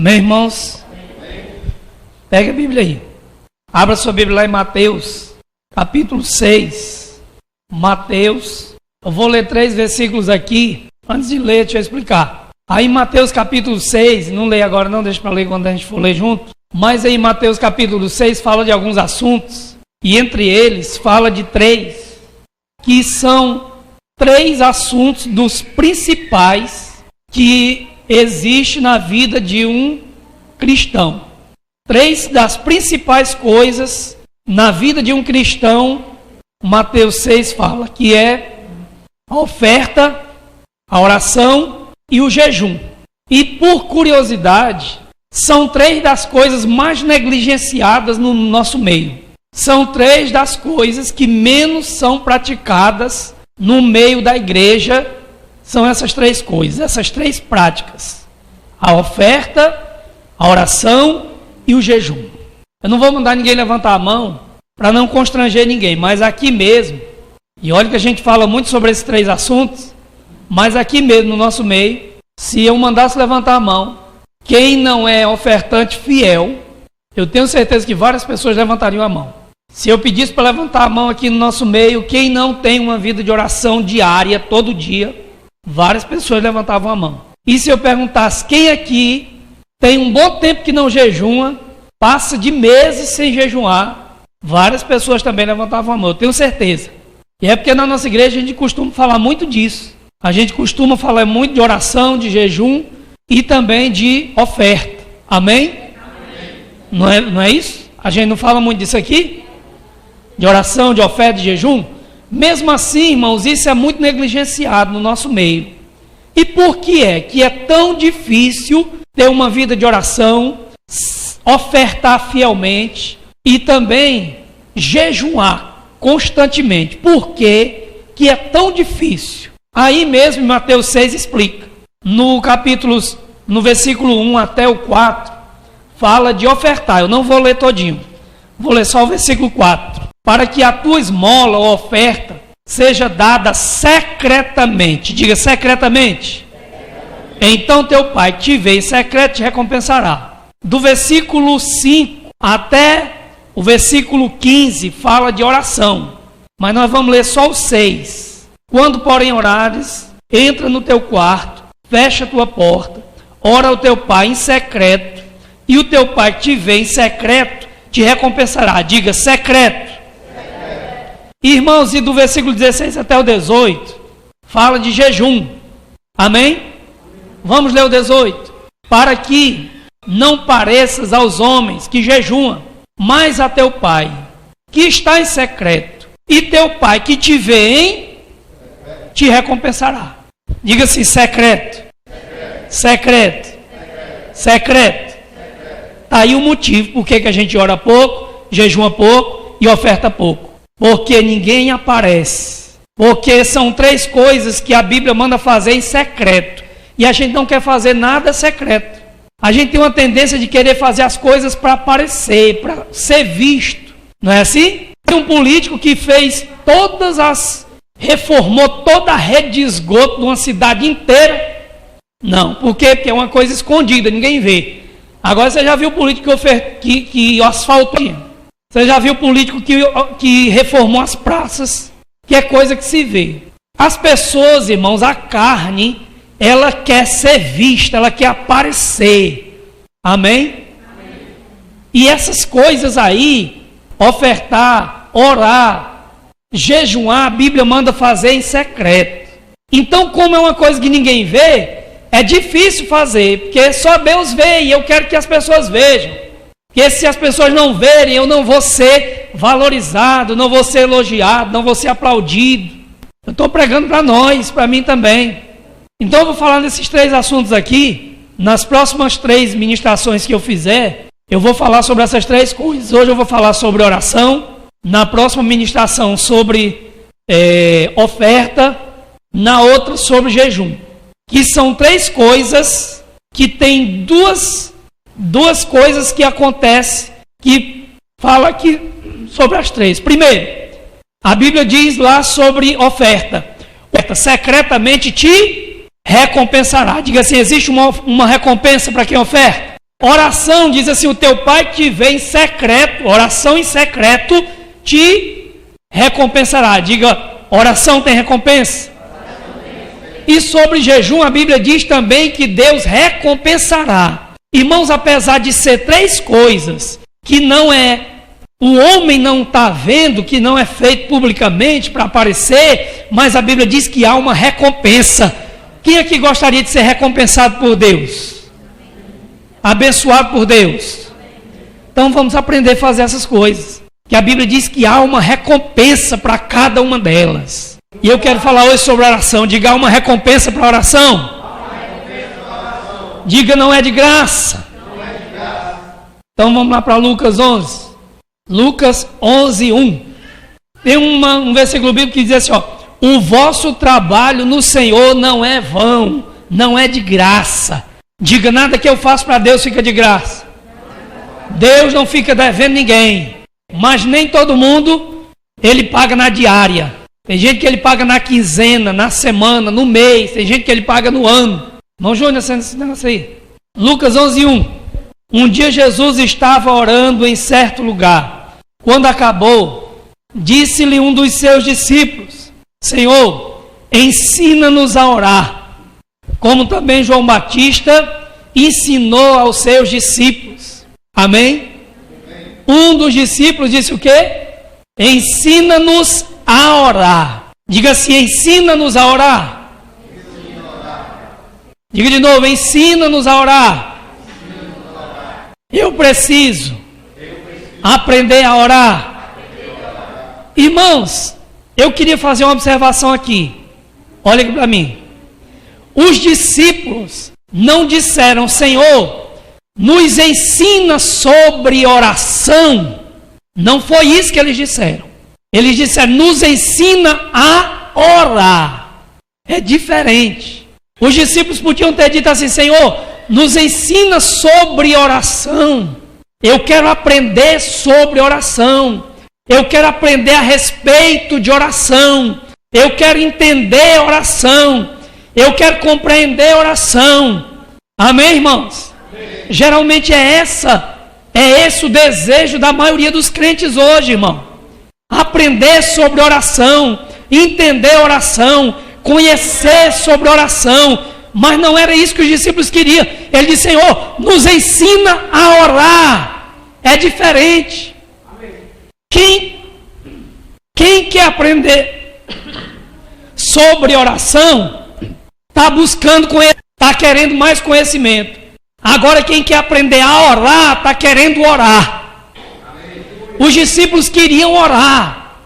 Amém, irmãos? Pega a Bíblia aí. Abra sua Bíblia lá em Mateus, capítulo 6. Mateus. Eu vou ler 3 versículos aqui. Antes de ler, deixa eu explicar. Aí em Mateus capítulo 6, não leio agora não, deixa para ler quando a gente for ler junto. Mas aí em Mateus capítulo 6 fala de alguns assuntos. E entre eles fala de 3. Que são 3 assuntos dos principais que existe na vida de um cristão. 3 das principais coisas na vida de um cristão, Mateus 6 fala, que é a oferta, a oração e o jejum. E por curiosidade, são 3 das coisas mais negligenciadas no nosso meio. São 3 das coisas que menos são praticadas no meio da igreja. São essas 3 coisas, essas 3 práticas: a oferta, a oração e o jejum. Eu não vou mandar ninguém levantar a mão para não constranger ninguém, mas aqui mesmo, e olha que a gente fala muito sobre esses 3 assuntos, mas aqui mesmo no nosso meio, se eu mandasse levantar a mão, quem não é ofertante fiel, eu tenho certeza que várias pessoas levantariam a mão. Se eu pedisse para levantar a mão aqui no nosso meio, quem não tem uma vida de oração diária, todo dia, várias pessoas levantavam a mão. E se eu perguntasse quem aqui tem um bom tempo que não jejuma, passa de meses sem jejuar, várias pessoas também levantavam a mão, eu tenho certeza. E é porque na nossa igreja a gente costuma falar muito disso. A gente costuma falar muito de oração, de jejum e também de oferta. Amém? Amém. Não é isso? A gente não fala muito disso aqui? De oração, de oferta, de jejum? Mesmo assim, irmãos, isso é muito negligenciado no nosso meio. E por que é tão difícil ter uma vida de oração, ofertar fielmente e também jejuar constantemente? Por que é tão difícil? Aí mesmo em Mateus 6 explica. No versículo 1 até o 4, fala de ofertar. Eu não vou ler todinho, vou ler só o versículo 4. Para que a tua esmola ou oferta seja dada secretamente. Diga secretamente. Então teu pai que te vê em secreto te recompensará. Do versículo 5 até o versículo 15 fala de oração. Mas nós vamos ler só o 6. Quando porém orares, entra no teu quarto, fecha a tua porta, ora ao teu pai em secreto, e o teu pai que te vê em secreto te recompensará. Diga secreto. Irmãos, e do versículo 16 até o 18, fala de jejum. Amém? Vamos ler o 18. Para que não pareças aos homens que jejuam, mas a teu pai, que está em secreto, e teu pai que te vê te recompensará. Diga assim, secreto. Secreto. Secreto. Está aí o motivo por que a gente ora pouco, jejuma pouco e oferta pouco. Porque ninguém aparece. Porque são 3 coisas que a Bíblia manda fazer em secreto. E a gente não quer fazer nada secreto. A gente tem uma tendência de querer fazer as coisas para aparecer, para ser visto. Não é assim? Tem um político que fez reformou toda a rede de esgoto de uma cidade inteira. Não, por quê? Porque é uma coisa escondida, ninguém vê. Agora você já viu o político que asfaltou? Você já viu político que reformou as praças? Que é coisa que se vê. As pessoas, irmãos, a carne, ela quer ser vista, ela quer aparecer. Amém? Amém. E essas coisas aí, ofertar, orar, jejuar, a Bíblia manda fazer em secreto. Então, como é uma coisa que ninguém vê, é difícil fazer, porque só Deus vê e eu quero que as pessoas vejam. Porque se as pessoas não verem, eu não vou ser valorizado, não vou ser elogiado, não vou ser aplaudido. Eu estou pregando para nós, para mim também. Então eu vou falar desses 3 assuntos aqui. Nas próximas 3 ministrações que eu fizer, eu vou falar sobre essas 3 coisas. Hoje eu vou falar sobre oração. Na próxima ministração sobre oferta. Na outra sobre jejum. Que são 3 coisas que tem duas coisas que acontecem, que fala aqui sobre as 3. Primeiro, a Bíblia diz lá sobre oferta. Secretamente te recompensará. Diga assim, existe uma recompensa para quem oferta? Oração, diz assim, o teu pai que te vê em secreto, oração em secreto, te recompensará. Diga, oração tem recompensa. E sobre jejum, a Bíblia diz também que Deus recompensará. Irmãos, apesar de ser três coisas que não é, o homem não está vendo, que não é feito publicamente para aparecer, mas a Bíblia diz que há uma recompensa. Quem aqui gostaria de ser recompensado por Deus? Abençoado por Deus? Então vamos aprender a fazer essas coisas. Que a Bíblia diz que há uma recompensa para cada uma delas. E eu quero falar hoje sobre oração. Diga, há uma recompensa para a oração. Diga, não é de graça. Então vamos lá para Lucas 11. Lucas 11, 1. Tem um versículo bíblico que diz assim, ó: o vosso trabalho no Senhor não é vão, não é de graça. Diga, nada que eu faço para Deus fica de graça. Deus não fica devendo ninguém. Mas nem todo mundo ele paga na diária. Tem gente que ele paga na quinzena, na semana, no mês. Tem gente que ele paga no ano. Irmão Júnior, esse negócio aí. Lucas 11, 1. Um dia Jesus estava orando em certo lugar. Quando acabou, disse-lhe um dos seus discípulos: Senhor, ensina-nos a orar, como também João Batista ensinou aos seus discípulos. Amém? Um dos discípulos disse o quê? Ensina-nos a orar. Diga assim, ensina-nos a orar. Diga de novo, ensina-nos a orar. Eu preciso aprender a orar. Irmãos, eu queria fazer uma observação aqui. Olha aqui para mim. Os discípulos não disseram: Senhor, nos ensina sobre oração. Não foi isso que eles disseram. Eles disseram: nos ensina a orar. É diferente. Os discípulos podiam ter dito assim: Senhor, nos ensina sobre oração. Eu quero aprender sobre oração. Eu quero aprender a respeito de oração. Eu quero entender oração. Eu quero compreender oração. Amém, irmãos? Amém. Geralmente é esse o desejo da maioria dos crentes hoje, irmão. Aprender sobre oração, entender oração, conhecer sobre oração. Mas não era isso que os discípulos queriam. Ele disse: Senhor, nos ensina a orar. É diferente. Quem quer aprender sobre oração está buscando conhecer, está querendo mais conhecimento. Agora quem quer aprender a orar está querendo orar. Os discípulos queriam orar.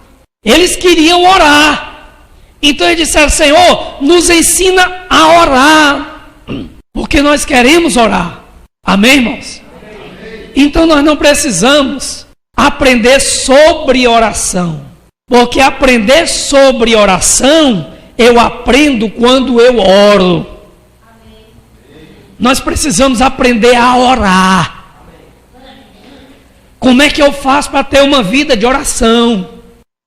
Eles queriam orar. Então eles disseram: Senhor, nos ensina a orar, porque nós queremos orar. Amém, irmãos? Então nós não precisamos aprender sobre oração, porque aprender sobre oração eu aprendo quando eu oro. Nós precisamos aprender a orar. Como é que eu faço para ter uma vida de oração?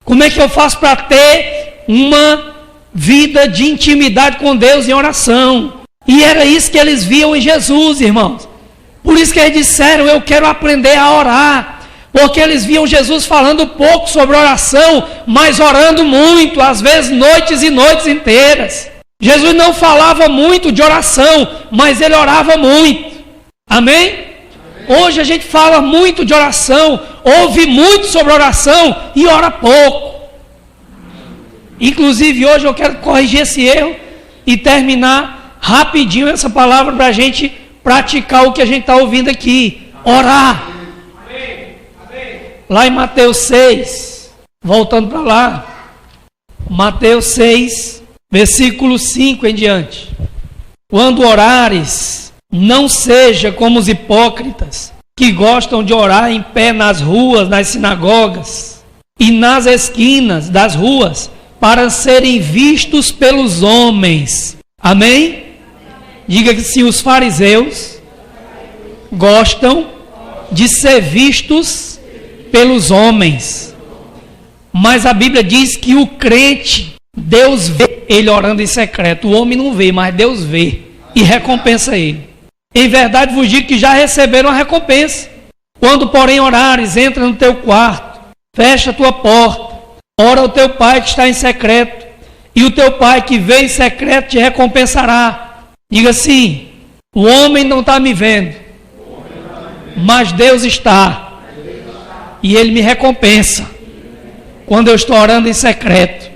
Como é que eu faço para ter uma vida de intimidade com Deus em oração? E era isso que eles viam em Jesus, irmãos. Por isso que eles disseram: eu quero aprender a orar. Porque eles viam Jesus falando pouco sobre oração, mas orando muito, às vezes noites e noites inteiras. Jesus não falava muito de oração, mas ele orava muito. Amém? Hoje a gente fala muito de oração, ouve muito sobre oração e ora pouco. Inclusive hoje eu quero corrigir esse erro e terminar rapidinho essa palavra para a gente praticar o que a gente está ouvindo aqui. Orar. Lá em Mateus 6, voltando para lá, Mateus 6, versículo 5 em diante. Quando orares, não seja como os hipócritas, que gostam de orar em pé nas ruas, nas sinagogas e nas esquinas das ruas, para serem vistos pelos homens. Amém? Diga que se os fariseus gostam de ser vistos pelos homens, mas a Bíblia diz que o crente, Deus vê ele orando em secreto. O homem não vê, mas Deus vê e recompensa ele. Em verdade vos digo que já receberam a recompensa. Quando, porém, orares, entra no teu quarto, fecha a tua porta, ora ao teu pai que está em secreto, e o teu pai que vê em secreto te recompensará. Diga assim: o homem não está me vendo, mas Deus está, e Ele me recompensa quando eu estou orando em secreto.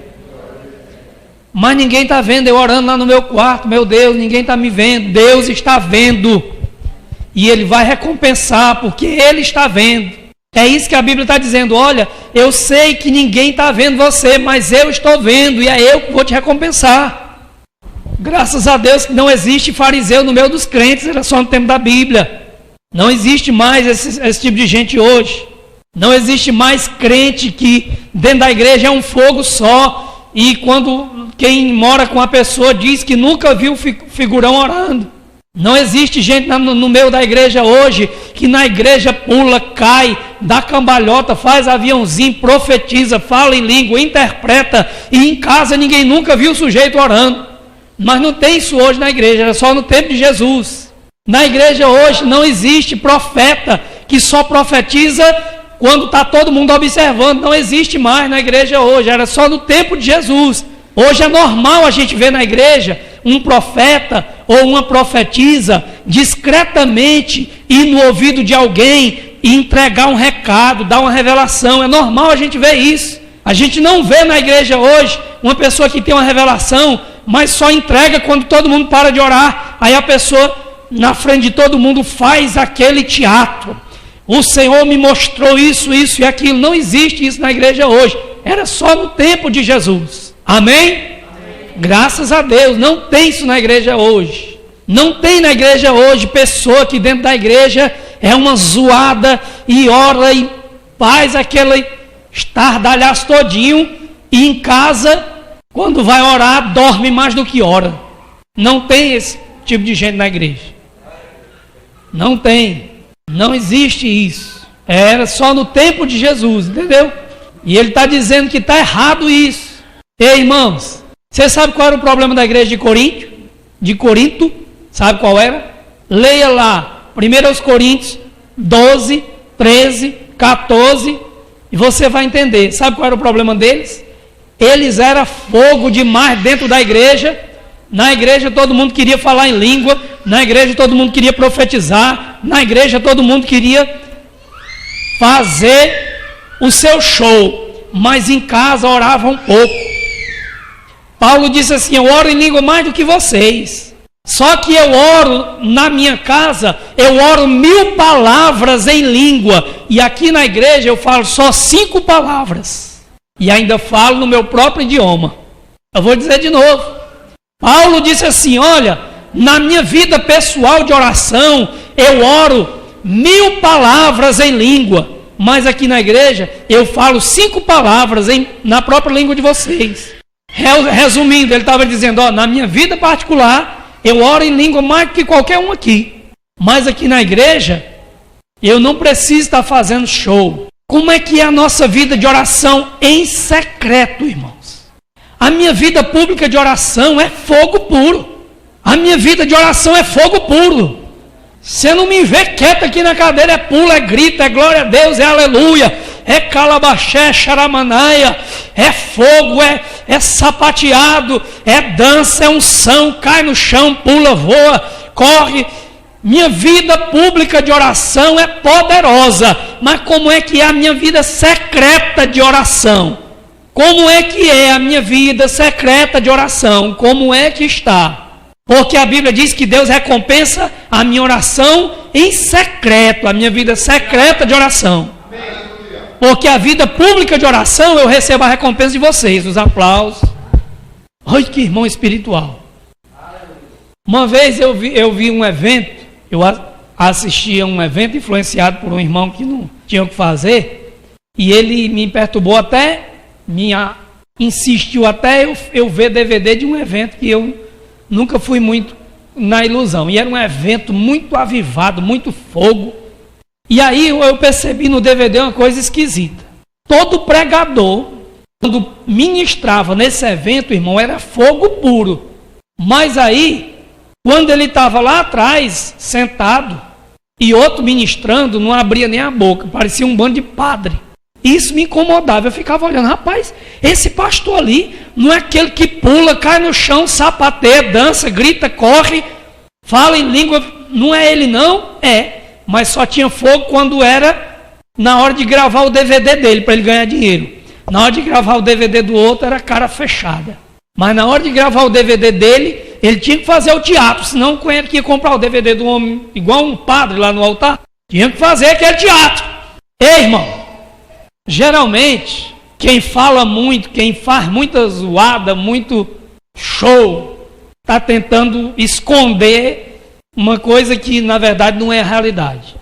Mas ninguém está vendo eu orando lá no meu quarto. Meu Deus, ninguém está me vendo. Deus está vendo, e Ele vai recompensar, porque Ele está vendo. É isso que a Bíblia está dizendo. Olha, eu sei que ninguém está vendo você, mas eu estou vendo, e é eu que vou te recompensar. Graças a Deus que não existe fariseu no meio dos crentes. Era só no tempo da Bíblia. Não existe mais esse tipo de gente hoje. Não existe mais crente que dentro da igreja é um fogo só, e quando quem mora com a pessoa diz que nunca viu figurão orando. Não existe gente no meio da igreja hoje que na igreja pula, cai, dá cambalhota, faz aviãozinho, profetiza, fala em língua, interpreta, e em casa ninguém nunca viu o sujeito orando. Mas não tem isso hoje na igreja, era só no tempo de Jesus. Na igreja hoje não existe profeta que só profetiza quando está todo mundo observando. Não existe mais na igreja hoje, era só no tempo de Jesus. Hoje é normal a gente ver na igreja um profeta ou uma profetisa discretamente ir no ouvido de alguém e entregar um recado, dar uma revelação. É normal a gente ver isso. A gente não vê na igreja hoje uma pessoa que tem uma revelação, mas só entrega quando todo mundo para de orar. Aí a pessoa, na frente de todo mundo, faz aquele teatro. O Senhor me mostrou isso, isso e aquilo. Não existe isso na igreja hoje. Era só no tempo de Jesus. Amém? Graças a Deus, não tem isso na igreja hoje. Não tem na igreja hoje pessoa que dentro da igreja é uma zoada e ora e faz aquele estardalhaço todinho, e em casa, quando vai orar, dorme mais do que ora. Não tem esse tipo de gente na igreja. Não tem. Não existe isso. Era só no tempo de Jesus, entendeu? E ele está dizendo que está errado isso. Ei, irmãos, você sabe qual era o problema da igreja de Corinto? De Corinto, sabe qual era? Leia lá, 1 Coríntios 12, 13, 14, e você vai entender. Sabe qual era o problema deles? Eles eram fogo demais dentro da igreja. Na igreja todo mundo queria falar em língua, na igreja todo mundo queria profetizar, na igreja todo mundo queria fazer o seu show, mas em casa oravam um pouco. Paulo disse assim: eu oro em língua mais do que vocês. Só que eu oro na minha casa, eu oro 1000 palavras em língua. E aqui na igreja eu falo só 5 palavras. E ainda falo no meu próprio idioma. Eu vou dizer de novo. Paulo disse assim: olha, na minha vida pessoal de oração, eu oro 1000 palavras em língua. Mas aqui na igreja eu falo 5 palavras na própria língua de vocês. Resumindo, ele estava dizendo: ó, na minha vida particular, eu oro em língua mais do que qualquer um aqui. Mas aqui na igreja, eu não preciso estar fazendo show. Como é que é a nossa vida de oração em secreto, irmãos? A minha vida pública de oração é fogo puro. A minha vida de oração é fogo puro. Você não me vê quieto aqui na cadeira, é pulo, é grito, é glória a Deus, é aleluia, é calabaxé, xaramanaia, é fogo, é sapateado, é dança, é unção, cai no chão, pula, voa, corre. Minha vida pública de oração é poderosa, mas como é que é a minha vida secreta de oração? Como é que é a minha vida secreta de oração? Como é que está? Porque a Bíblia diz que Deus recompensa a minha oração em secreto, a minha vida secreta de oração. Porque a vida pública de oração eu recebo a recompensa de vocês, os aplausos. Olha que irmão espiritual. Uma vez eu vi um evento, eu assisti a um evento influenciado por um irmão que não tinha o que fazer, e ele me perturbou até, insistiu até eu ver DVD de um evento que eu nunca fui muito na ilusão. E era um evento muito avivado, muito fogo. E aí eu percebi no DVD uma coisa esquisita. Todo pregador, quando ministrava nesse evento, irmão, era fogo puro. Mas aí, Quando ele estava lá atrás, sentado, e outro ministrando, não abria nem a boca, parecia um bando de padre. Isso me incomodava, eu ficava olhando, rapaz, esse pastor ali não é aquele que pula, cai no chão, sapateia, dança, grita, corre, fala em língua, não é ele não? É, mas só tinha fogo quando era na hora de gravar o DVD dele, para ele ganhar dinheiro. Na hora de gravar o DVD do outro era cara fechada. Mas na hora de gravar o DVD dele, ele tinha que fazer o teatro, senão ele ia comprar o DVD do homem, igual um padre lá no altar, tinha que fazer aquele teatro. Ei, irmão, geralmente, quem fala muito, quem faz muita zoada, muito show, está tentando esconder uma coisa que na verdade não é a realidade.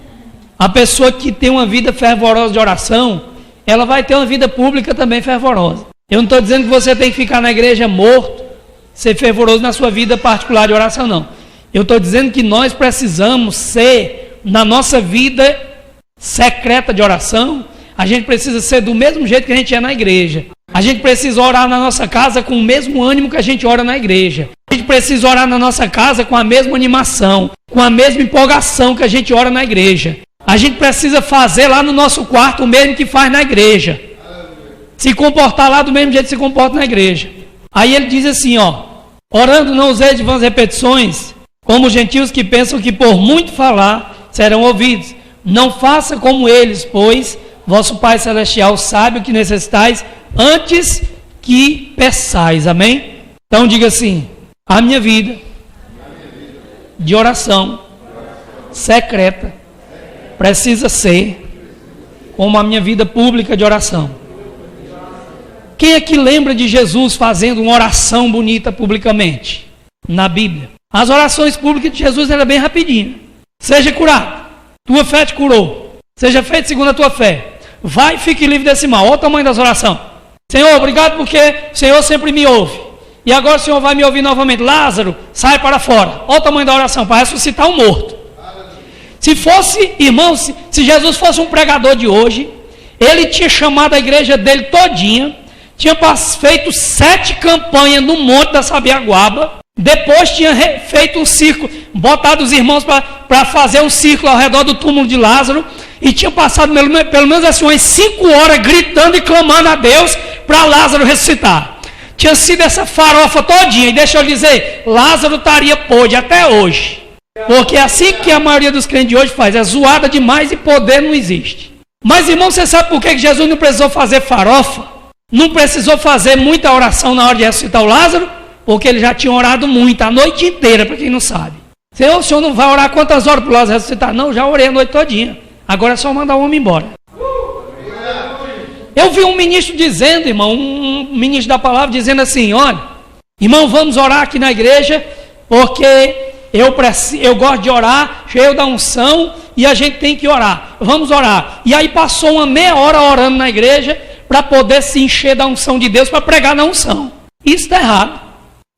A pessoa que tem uma vida fervorosa de oração, ela vai ter uma vida pública também fervorosa. Eu não estou dizendo que você tem que ficar na igreja morto, ser fervoroso na sua vida particular de oração, não. Eu estou dizendo que nós precisamos ser, na nossa vida secreta de oração, a gente precisa ser do mesmo jeito que a gente é na igreja. A gente precisa orar na nossa casa com o mesmo ânimo que a gente ora na igreja. A gente precisa orar na nossa casa com a mesma animação, com a mesma empolgação que a gente ora na igreja. A gente precisa fazer lá no nosso quarto o mesmo que faz na igreja. Se comportar lá do mesmo jeito que se comporta na igreja. Aí ele diz assim, ó, orando não usei de vãs repetições, como os gentios que pensam que por muito falar serão ouvidos. Não faça como eles, pois vosso Pai Celestial sabe o que necessitais antes que peçais. Amém? Então diga assim, a minha vida de oração secreta precisa ser como a minha vida pública de oração. Quem é que lembra de Jesus fazendo uma oração bonita publicamente? Na Bíblia. As orações públicas de Jesus eram bem rapidinho. Seja curado. Tua fé te curou. Seja feito segundo a tua fé. Vai e fique livre desse mal. Olha o tamanho das orações. Senhor, obrigado porque o Senhor sempre me ouve. E agora o Senhor vai me ouvir novamente. Lázaro, sai para fora. Olha o tamanho da oração, para ressuscitar um morto. Se fosse, irmãos, se Jesus fosse um pregador de hoje, ele tinha chamado a igreja dele todinha, tinha feito 7 campanhas no Monte da Sabiaguaba, depois tinha feito um círculo, botado os irmãos para fazer um círculo ao redor do túmulo de Lázaro, e tinha passado pelo menos assim umas 5 horas gritando e clamando a Deus para Lázaro ressuscitar. Tinha sido essa farofa todinha, e deixa eu dizer, Lázaro estaria podre até hoje, porque é assim que a maioria dos crentes de hoje faz, é zoada demais e poder não existe. Mas irmão, você sabe por que Jesus não precisou fazer farofa? Não precisou fazer muita oração na hora de ressuscitar o Lázaro, porque ele já tinha orado muito, a noite inteira, para quem não sabe. Senhor, o senhor não vai orar quantas horas para o Lázaro ressuscitar? Não, já orei a noite todinha. Agora é só mandar o homem embora. Eu vi um ministro dizendo, irmão, um ministro da palavra dizendo assim, olha, irmão, vamos orar aqui na igreja, porque eu gosto de orar, cheio da unção, e a gente tem que orar. Vamos orar. E aí passou uma meia hora orando na igreja, para poder se encher da unção de Deus, para pregar na unção. Isso está errado.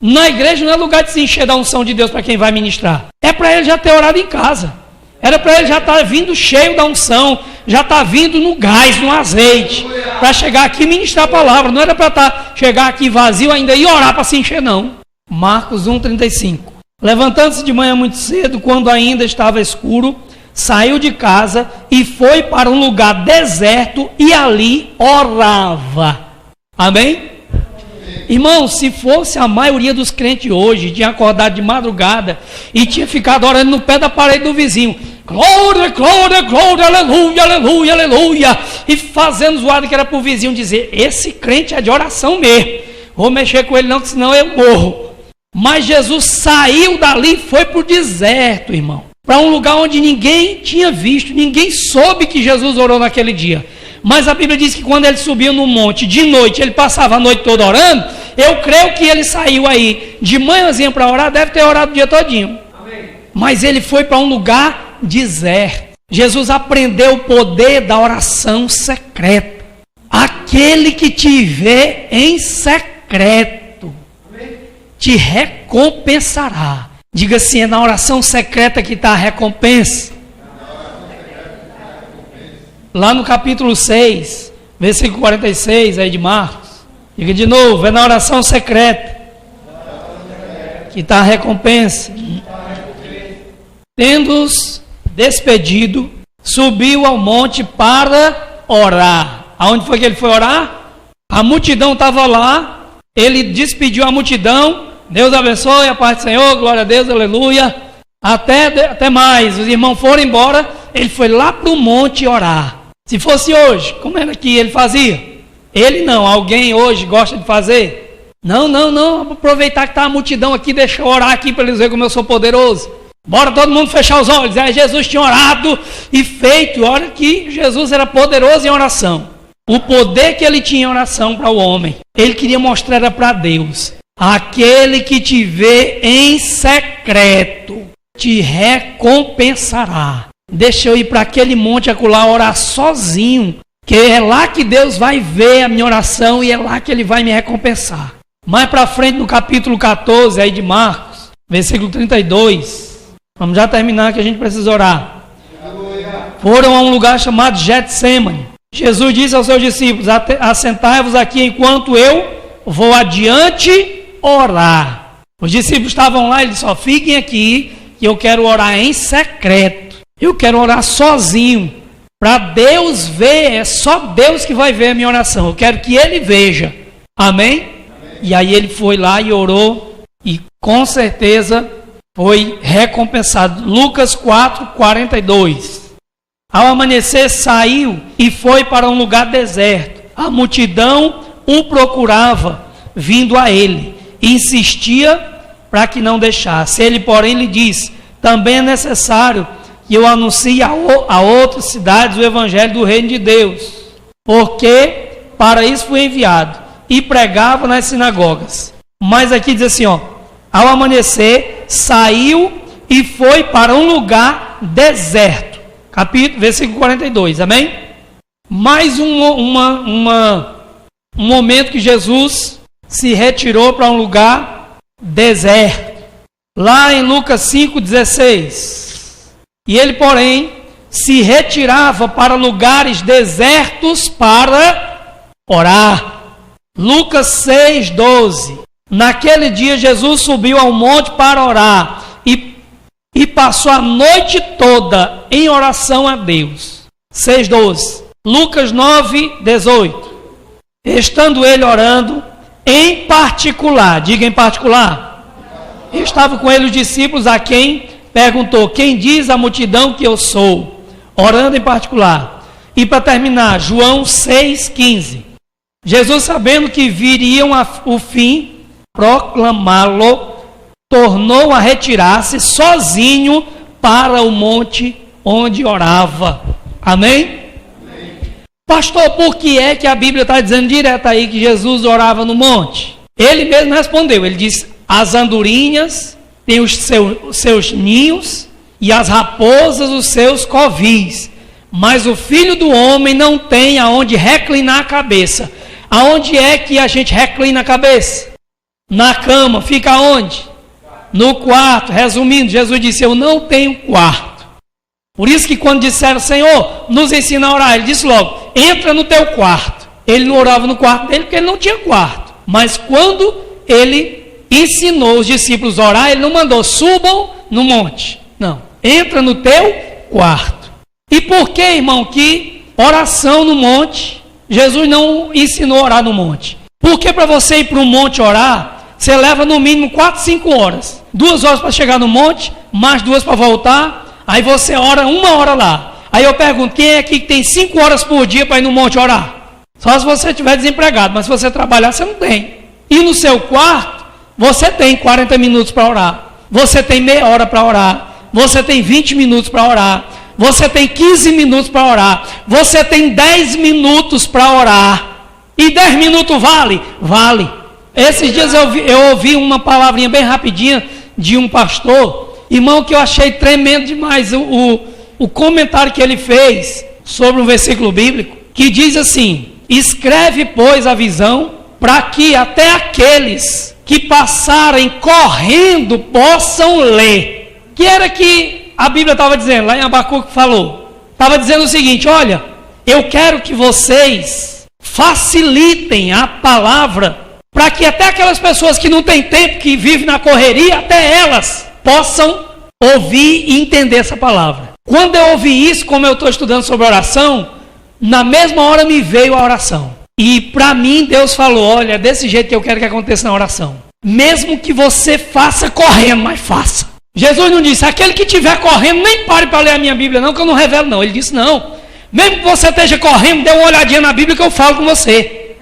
Na igreja não é lugar de se encher da unção de Deus para quem vai ministrar. É para ele já ter orado em casa. Era para ele já estar vindo cheio da unção, já estar vindo no gás, no azeite, para chegar aqui e ministrar a palavra. Não era para chegar aqui vazio ainda e orar para se encher, não. Marcos 1,35. Levantando-se de manhã muito cedo, quando ainda estava escuro, saiu de casa e foi para um lugar deserto e ali orava. Amém? Irmão, se fosse a maioria dos crentes hoje, tinha acordado de madrugada e tinha ficado orando no pé da parede do vizinho. Glória, glória, glória, aleluia, aleluia, aleluia. E fazendo zoada que era para o vizinho dizer, esse crente é de oração mesmo. Vou mexer com ele não, senão eu morro. Mas Jesus saiu dali e foi para o deserto, irmão. Para um lugar onde ninguém tinha visto, ninguém soube que Jesus orou naquele dia. Mas a Bíblia diz que quando ele subiu no monte, de noite, ele passava a noite toda orando. Eu creio que ele saiu aí de manhãzinha para orar, deve ter orado o dia todinho. Amém. Mas ele foi para um lugar deserto. Jesus aprendeu o poder da oração secreta. Aquele que te vê em secreto, amém, te recompensará. Diga assim, é na oração secreta que está a recompensa. Lá no capítulo 6, versículo 46 aí de Marcos. Diga de novo, é na oração secreta que está a recompensa. tendo-os despedido, subiu ao monte para orar. Aonde foi que ele foi orar? A multidão estava lá, ele despediu a multidão, Deus abençoe, a paz do Senhor, glória a Deus, aleluia, até mais, os irmãos foram embora, ele foi lá para o monte orar. Se fosse hoje, como era que ele fazia? Ele não, alguém hoje gosta de fazer? Não, vou aproveitar que está a multidão aqui, deixa eu orar aqui para eles verem como eu sou poderoso. Bora todo mundo fechar os olhos. Jesus tinha orado e feito. Olha que Jesus era poderoso em oração. O poder que ele tinha em oração para o homem, ele queria mostrar era para Deus. Aquele que te vê em secreto te recompensará. Deixa eu ir para aquele monte acolá orar sozinho, que é lá que Deus vai ver a minha oração e é lá que ele vai me recompensar. Mais para frente no capítulo 14 aí de Marcos, versículo 32. Vamos já terminar que a gente precisa orar. Foram a um lugar chamado Getsêmani. Jesus disse aos seus discípulos: assentai-vos aqui enquanto eu vou adiante orar. Os discípulos estavam lá e ele disse: fiquem aqui que eu quero orar em secreto. Eu quero orar sozinho. Para Deus ver, é só Deus que vai ver a minha oração. Eu quero que ele veja. Amém? E aí ele foi lá e orou e com certeza foi recompensado. Lucas 4:42. Ao amanhecer saiu e foi para um lugar deserto. A multidão o procurava, vindo a ele, e insistia para que não deixasse. Ele, porém, lhe disse: também é necessário que eu anuncie a outras cidades o evangelho do reino de Deus, porque para isso fui enviado. E pregava nas sinagogas. Mas aqui diz assim, ao amanhecer saiu e foi para um lugar deserto. Versículo 42, amém? Mais um momento que Jesus se retirou para um lugar deserto. Lá em Lucas 5,16. E ele, porém, se retirava para lugares desertos para orar. Lucas 6,12. Naquele dia Jesus subiu ao monte para orar e passou a noite toda em oração a Deus. 6,12. Lucas 9,18. Estando ele orando em particular, diga em particular, estava com ele os discípulos, a quem perguntou: quem diz a multidão que eu sou? Orando em particular. E para terminar, João 6,15. Jesus, sabendo que viriam o fim, proclamá-lo, tornou a retirar-se sozinho para o monte onde orava. Amém? Amém. Pastor, por que é que a Bíblia está dizendo direto aí que Jesus orava no monte? Ele mesmo respondeu, ele disse: as andorinhas têm os seus ninhos e as raposas os seus covis, mas o Filho do Homem não tem aonde reclinar a cabeça. Aonde é que a gente reclina a cabeça? Na cama. Fica aonde? No quarto. Resumindo, Jesus disse: eu não tenho quarto. Por isso que quando disseram: Senhor, nos ensina a orar, ele disse logo: entra no teu quarto. Ele não orava no quarto dele porque ele não tinha quarto. Mas quando ele ensinou os discípulos a orar, ele não mandou: subam no monte. Não, entra no teu quarto. E por que, irmão, que oração no monte, Jesus não ensinou a orar no monte? Porque para você ir para um monte orar, você leva no mínimo 4, 5 horas. 2 horas para chegar no monte, mais 2 para voltar. Aí você ora 1 hora lá. Aí eu pergunto: quem é aqui que tem 5 horas por dia para ir no monte orar? Só se você estiver desempregado, mas se você trabalhar, você não tem. E no seu quarto, você tem 40 minutos para orar. Você tem meia hora para orar. Você tem 20 minutos para orar. Você tem 15 minutos para orar. Você tem 10 minutos para orar. E 10 minutos vale? Vale. Esses dias eu ouvi uma palavrinha bem rapidinha de um pastor, irmão, que eu achei tremendo demais o comentário que ele fez sobre um versículo bíblico, que diz assim: escreve, pois, a visão, para que até aqueles que passarem correndo possam ler. Que era que a Bíblia estava dizendo, lá em Abacuque falou, estava dizendo o seguinte: olha, eu quero que vocês facilitem a palavra, para que até aquelas pessoas que não têm tempo, que vivem na correria, até elas possam ouvir e entender essa palavra. Quando eu ouvi isso, como eu estou estudando sobre oração, na mesma hora me veio a oração. E para mim Deus falou, olha, é desse jeito que eu quero que aconteça na oração. Mesmo que você faça correndo, mas faça. Jesus não disse, aquele que estiver correndo, nem pare para ler a minha Bíblia não, que eu não revelo não. Ele disse, não, mesmo que você esteja correndo, dê uma olhadinha na Bíblia que eu falo com você.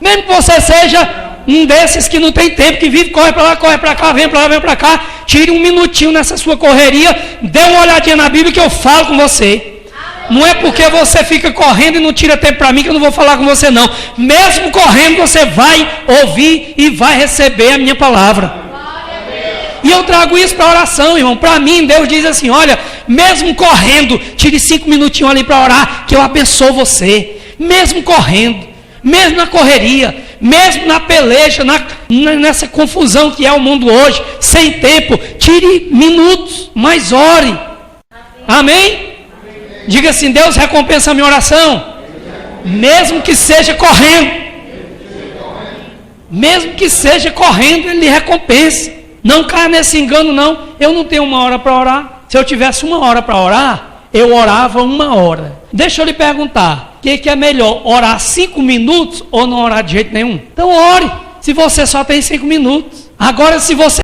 Mesmo que você seja um desses que não tem tempo, que vive, corre para lá, corre para cá, vem para lá, vem para cá, tire um minutinho nessa sua correria, dê uma olhadinha na Bíblia que eu falo com você. Não é porque você fica correndo e não tira tempo para mim que eu não vou falar com você não. Mesmo correndo você vai ouvir e vai receber a minha palavra. E eu trago isso para oração, irmão. Para mim Deus diz assim, olha, mesmo correndo, tire 5 minutinhos ali para orar, que eu abençoo você. Mesmo correndo, mesmo na correria, mesmo na peleja, nessa confusão que é o mundo hoje, sem tempo, tire minutos, mas ore. Amém? Diga assim, Deus recompensa a minha oração, mesmo que seja correndo. Mesmo que seja correndo, Ele lhe recompensa. Não caia nesse engano não, eu não tenho 1 hora para orar. Se eu tivesse 1 hora para orar, eu orava 1 hora. Deixa eu lhe perguntar, o que é melhor, orar 5 minutos ou não orar de jeito nenhum? Então ore, se você só tem 5 minutos. Agora se você